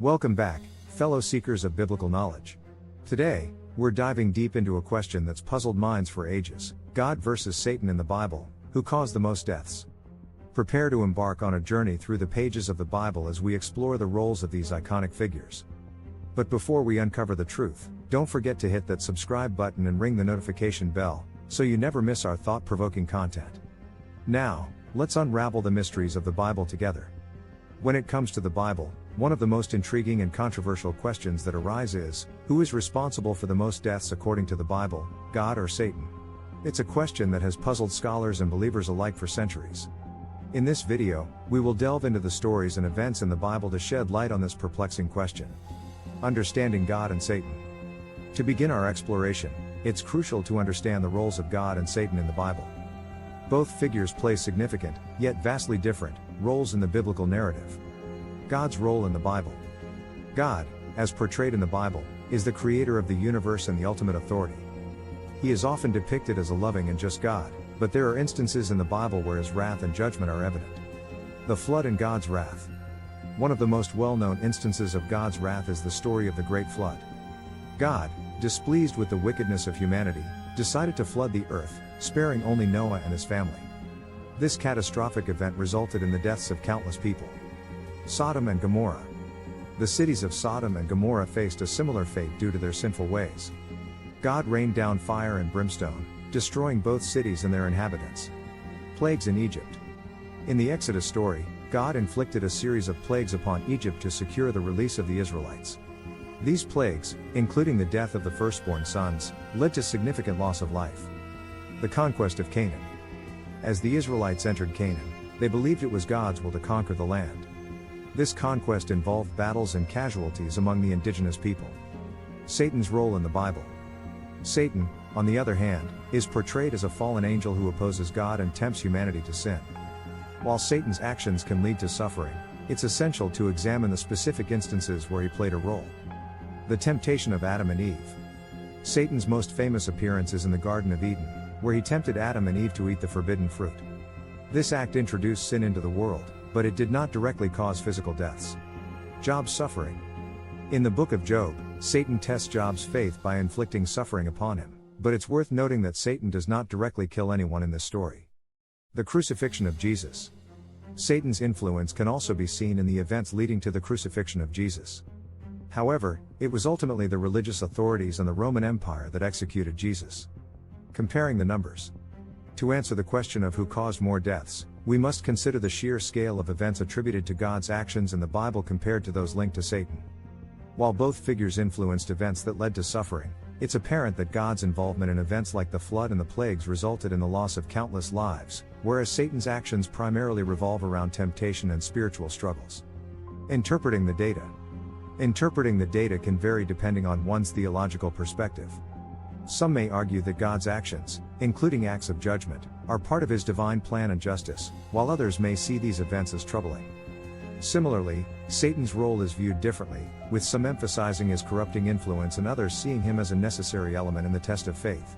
Welcome back, fellow seekers of biblical knowledge. Today, we're diving deep into a question that's puzzled minds for ages: God versus Satan in the Bible, who caused the most deaths? Prepare to embark on a journey through the pages of the Bible as we explore the roles of these iconic figures. But before we uncover the truth, don't forget to hit that subscribe button and ring the notification bell, so you never miss our thought-provoking content. Now, let's unravel the mysteries of the Bible together. When it comes to the Bible, one of the most intriguing and controversial questions that arise is, who is responsible for the most deaths according to the Bible, God or Satan? It's a question that has puzzled scholars and believers alike for centuries. In this video, we will delve into the stories and events in the Bible to shed light on this perplexing question. Understanding God and Satan. To begin our exploration, it's crucial to understand the roles of God and Satan in the Bible. Both figures play significant, yet vastly different, roles in the biblical narrative. God's role in the Bible. God, as portrayed in the Bible, is the creator of the universe and the ultimate authority. He is often depicted as a loving and just God, but there are instances in the Bible where his wrath and judgment are evident. The flood and God's wrath. One of the most well-known instances of God's wrath is the story of the Great Flood. God, displeased with the wickedness of humanity, decided to flood the earth, sparing only Noah and his family. This catastrophic event resulted in the deaths of countless people. Sodom and Gomorrah. The cities of Sodom and Gomorrah faced a similar fate due to their sinful ways. God rained down fire and brimstone, destroying both cities and their inhabitants. Plagues in Egypt. In the Exodus story, God inflicted a series of plagues upon Egypt to secure the release of the Israelites. These plagues, including the death of the firstborn sons, led to significant loss of life. The conquest of Canaan. As the Israelites entered Canaan, they believed it was God's will to conquer the land. This conquest involved battles and casualties among the indigenous people. Satan's role in the Bible. Satan, on the other hand, is portrayed as a fallen angel who opposes God and tempts humanity to sin. While Satan's actions can lead to suffering, it's essential to examine the specific instances where he played a role. The temptation of Adam and Eve. Satan's most famous appearance is in the Garden of Eden, where he tempted Adam and Eve to eat the forbidden fruit. This act introduced sin into the world, but it did not directly cause physical deaths. Job's suffering. In the book of Job, Satan tests Job's faith by inflicting suffering upon him, but it's worth noting that Satan does not directly kill anyone in this story. The crucifixion of Jesus. Satan's influence can also be seen in the events leading to the crucifixion of Jesus. However, it was ultimately the religious authorities and the Roman Empire that executed Jesus. Comparing the numbers. To answer the question of who caused more deaths, we must consider the sheer scale of events attributed to God's actions in the Bible compared to those linked to Satan. While both figures influenced events that led to suffering, it's apparent that God's involvement in events like the flood and the plagues resulted in the loss of countless lives, whereas Satan's actions primarily revolve around temptation and spiritual struggles. Interpreting the data. Interpreting the data can vary depending on one's theological perspective. Some may argue that God's actions, including acts of judgment, are part of his divine plan and justice, while others may see these events as troubling. Similarly, Satan's role is viewed differently, with some emphasizing his corrupting influence and others seeing him as a necessary element in the test of faith.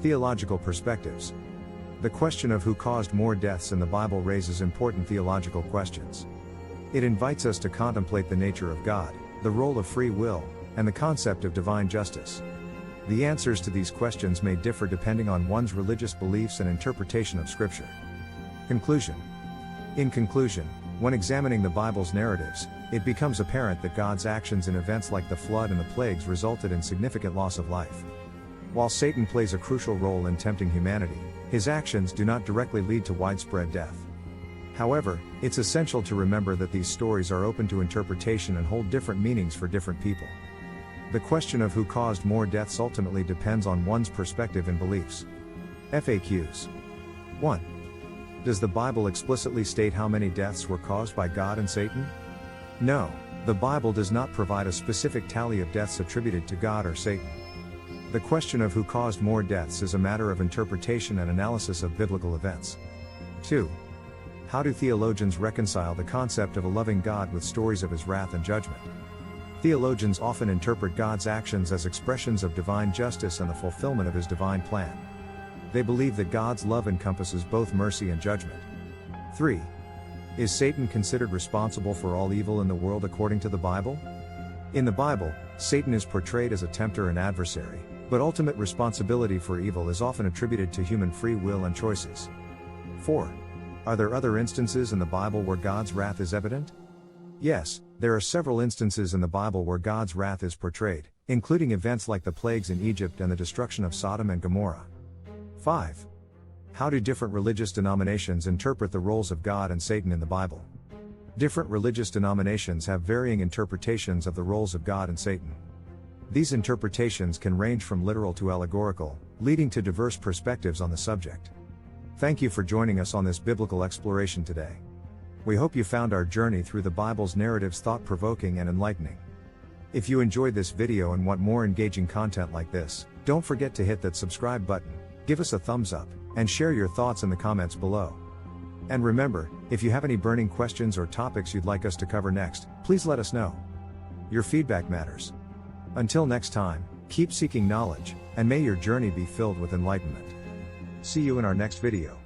Theological perspectives. The question of who caused more deaths in the Bible raises important theological questions. It invites us to contemplate the nature of God, the role of free will, and the concept of divine justice. The answers to these questions may differ depending on one's religious beliefs and interpretation of Scripture. Conclusion. In conclusion, when examining the Bible's narratives, it becomes apparent that God's actions in events like the flood and the plagues resulted in significant loss of life. While Satan plays a crucial role in tempting humanity, his actions do not directly lead to widespread death. However, it's essential to remember that these stories are open to interpretation and hold different meanings for different people. The question of who caused more deaths ultimately depends on one's perspective and beliefs. FAQs. 1. Does the Bible explicitly state how many deaths were caused by God and Satan? No, the Bible does not provide a specific tally of deaths attributed to God or Satan. The question of who caused more deaths is a matter of interpretation and analysis of biblical events. 2. How do theologians reconcile the concept of a loving God with stories of his wrath and judgment? Theologians often interpret God's actions as expressions of divine justice and the fulfillment of his divine plan. They believe that God's love encompasses both mercy and judgment. 3. Is Satan considered responsible for all evil in the world according to the Bible? In the Bible, Satan is portrayed as a tempter and adversary, but ultimate responsibility for evil is often attributed to human free will and choices. 4. Are there other instances in the Bible where God's wrath is evident? Yes, there are several instances in the Bible where God's wrath is portrayed, including events like the plagues in Egypt and the destruction of Sodom and Gomorrah. 5. How do different religious denominations interpret the roles of God and Satan in the Bible? Different religious denominations have varying interpretations of the roles of God and Satan. These interpretations can range from literal to allegorical, leading to diverse perspectives on the subject. Thank you for joining us on this biblical exploration today. We hope you found our journey through the Bible's narratives thought-provoking and enlightening. If you enjoyed this video and want more engaging content like this, don't forget to hit that subscribe button, give us a thumbs up, and share your thoughts in the comments below. And remember, if you have any burning questions or topics you'd like us to cover next, please let us know. Your feedback matters. Until next time, keep seeking knowledge, and may your journey be filled with enlightenment. See you in our next video.